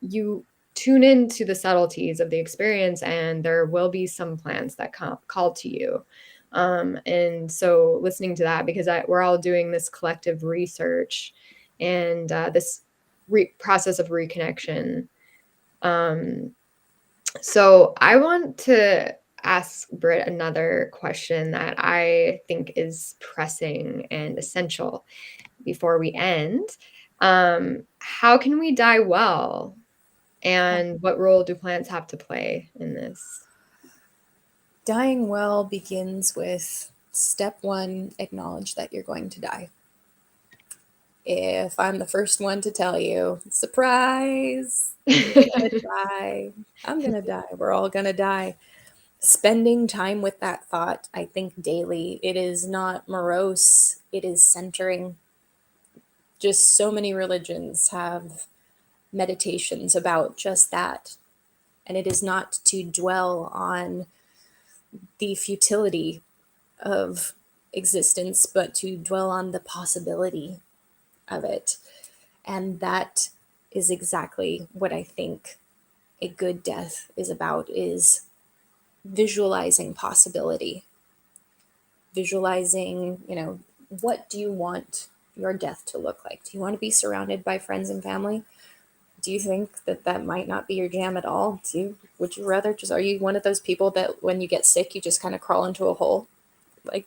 you tune into the subtleties of the experience, and there will be some plants that call to you. And so listening to that, because we're all doing this collective research and this process of reconnection. Um, so I want to ask Britt another question that I think is pressing and essential before we end. How can we die well? And what role do plants have to play in this? Dying well begins with step one, acknowledge that you're going to die. if I'm the first one to tell you, surprise, you're gonna die. I'm gonna die. We're all gonna die. Spending time with that thought, I think daily, it is not morose, it is centering. Just so many religions have meditations about just that. And it is not to dwell on the futility of existence, but to dwell on the possibility of it. And that is exactly what I think a good death is about, is visualizing possibility. Visualizing, what do you want your death to look like? Do you want to be surrounded by friends and family? Do you think that that might not be your jam at all? Would you rather are you one of those people that when you get sick, you just kind of crawl into a hole? Like,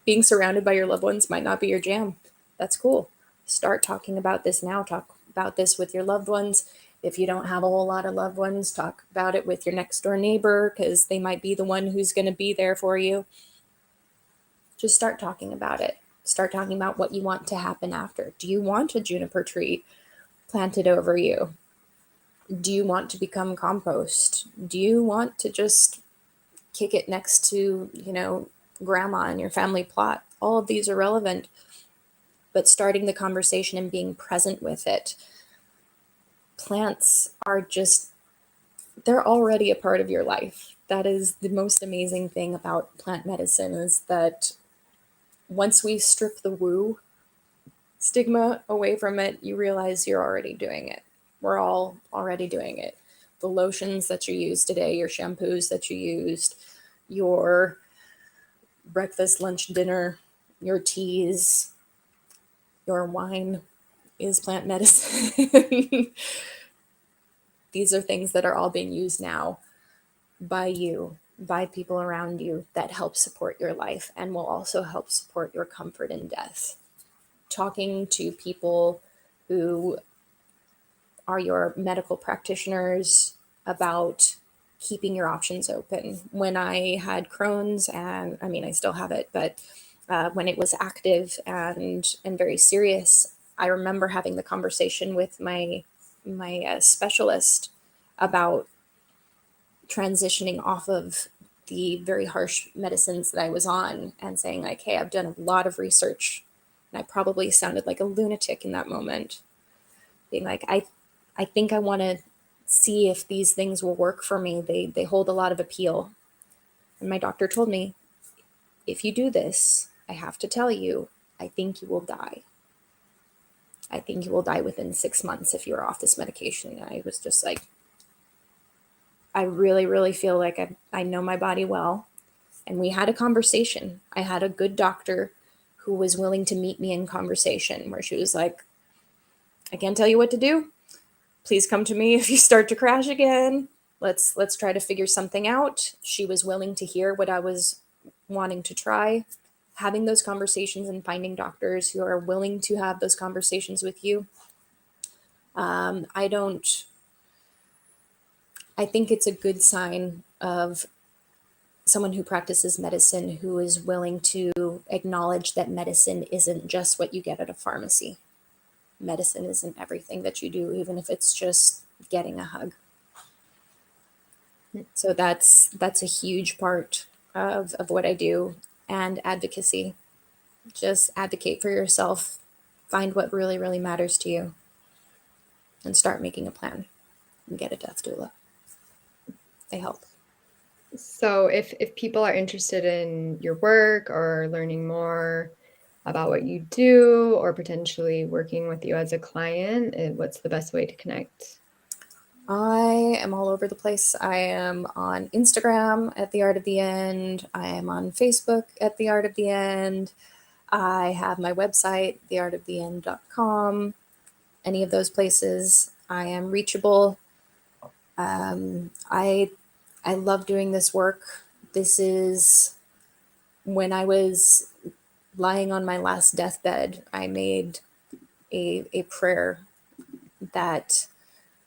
being surrounded by your loved ones might not be your jam. That's cool. Start talking about this now. Talk about this with your loved ones. If you don't have a whole lot of loved ones, talk about it with your next door neighbor, because they might be the one who's going to be there for you. Just start talking about it. Start talking about what you want to happen after. Do you want a juniper tree planted over you? Do you want to become compost? Do you want to just kick it next to, grandma in your family plot? All of these are relevant, but starting the conversation and being present with it. Plants are they're already a part of your life. That is the most amazing thing about plant medicine, is that once we strip the woo stigma away from it, you realize you're already doing it. We're all already doing it. The lotions that you use today, your shampoos that you used, your breakfast, lunch, dinner, your teas, your wine is plant medicine. These are things that are all being used now by you, by people around you, that help support your life and will also help support your comfort in death. Talking to people who are your medical practitioners about keeping your options open. When I had Crohn's, and I still have it, but when it was active and very serious, I remember having the conversation with my specialist about transitioning off of the very harsh medicines that I was on, and saying like, hey, I've done a lot of research, and I probably sounded like a lunatic in that moment, being like, I think I want to see if these things will work for me. They hold a lot of appeal. And my doctor told me, if you do this, I have to tell you, I think you will die. I think you will die within 6 months if you're off this medication. And I was just like, I really, really feel like I know my body well. And we had a conversation. I had a good doctor who was willing to meet me in conversation, where she was like, I can't tell you what to do. Please come to me if you start to crash again. Let's try to figure something out. She was willing to hear what I was wanting to try. Having those conversations and finding doctors who are willing to have those conversations with you. I think it's a good sign of someone who practices medicine who is willing to acknowledge that medicine isn't just what you get at a pharmacy. Medicine isn't everything that you do, even if it's just getting a hug. So that's a huge part of what I do. And advocacy. Just advocate for yourself. Find what really, really matters to you. And start making a plan. And get a death doula. They help. So if people are interested in your work or learning more about what you do, or potentially working with you as a client, what's the best way to connect? I am all over the place. I am on Instagram at The Art of the End. I am on Facebook at The Art of the End. I have my website, theartoftheend.com. Any of those places, I am reachable. I love doing this work. This is when I was lying on my last deathbed, I made a prayer that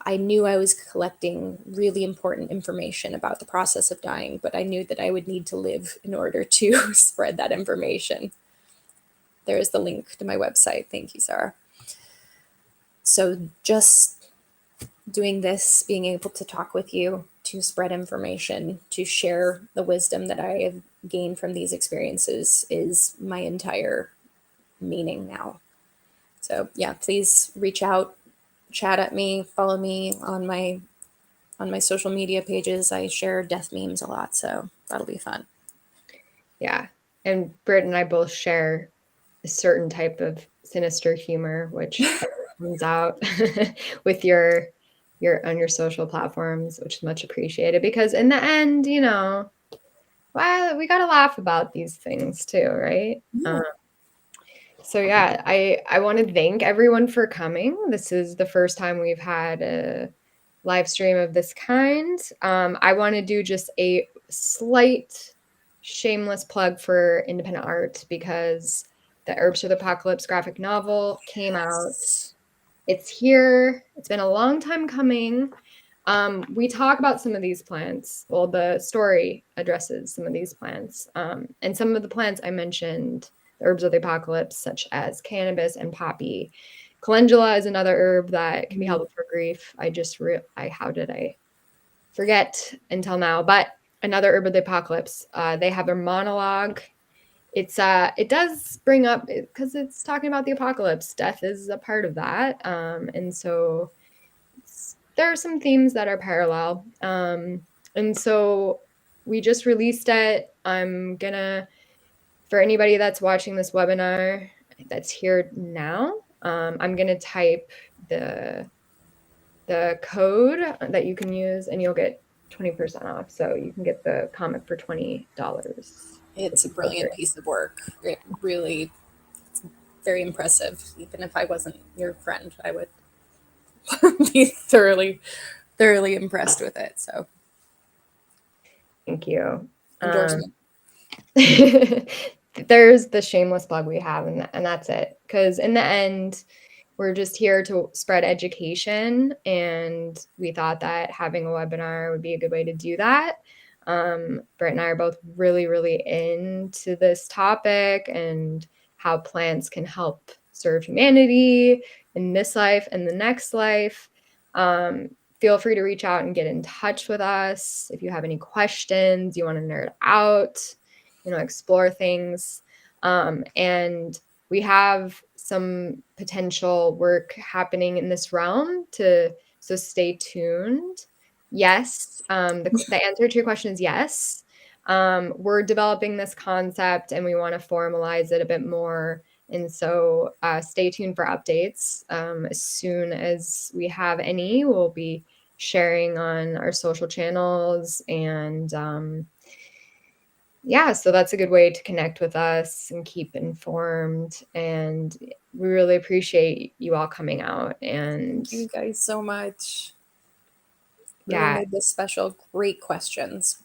I knew I was collecting really important information about the process of dying, but I knew that I would need to live in order to spread that information. There is the link to my website. Thank you, Sarah. So just doing this, being able to talk with you, to spread information, to share the wisdom that I have gained from these experiences is my entire meaning now. So yeah, please reach out, chat at me, follow me on my social media pages. I share death memes a lot, so that'll be fun. Yeah. And Britt and I both share a certain type of sinister humor, which comes out with your on your social platforms, which is much appreciated because in the end, well, we got to laugh about these things too, right? Yeah. So yeah, I want to thank everyone for coming. This is the first time we've had a live stream of this kind. I want to do just a slight shameless plug for independent art because the Herbs of the Apocalypse graphic novel came out. It's here. It's been a long time coming. We talk about some of these plants. Well, the story addresses some of these plants. And some of the plants I mentioned, the herbs of the apocalypse, such as cannabis and poppy. Calendula is another herb that can be helpful for grief. How did I forget until now? But another herb of the apocalypse. They have a monologue. It does bring up because it's talking about the apocalypse. Death is a part of that, and so there are some themes that are parallel. And so we just released it. For anybody that's watching this webinar that's here now, I'm gonna type the code that you can use, and you'll get 20% off. So you can get the comic for $20. It's a brilliant piece of work. It really, it's very impressive. Even if I wasn't your friend, I would be thoroughly impressed with it. So Thank you. endorsement. There's the shameless plug we have, and that's it. Because in the end, we're just here to spread education, and we thought that having a webinar would be a good way to do that. Britt and I are both really, really into this topic and how plants can help serve humanity in this life and the next life. Feel free to reach out and get in touch with us if you have any questions, you want to nerd out, explore things. And we have some potential work happening in this realm so stay tuned. Yes, the answer to your question is yes. We're developing this concept and we want to formalize it a bit more. And so stay tuned for updates. As soon as we have any, we'll be sharing on our social channels. And yeah, so that's a good way to connect with us and keep informed. And we really appreciate you all coming out. And Thank you guys so much. Really yeah, made this special. Great questions.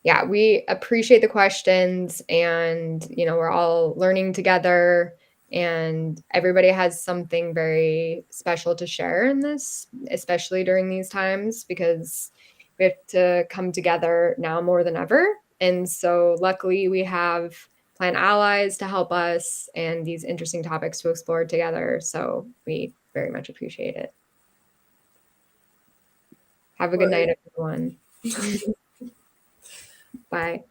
yeah, we appreciate the questions, and we're all learning together, and everybody has something very special to share in this, especially during these times, because we have to come together now more than ever. And so luckily we have plant allies to help us and these interesting topics to explore together. So we very much appreciate it. Have a good night, everyone. Bye.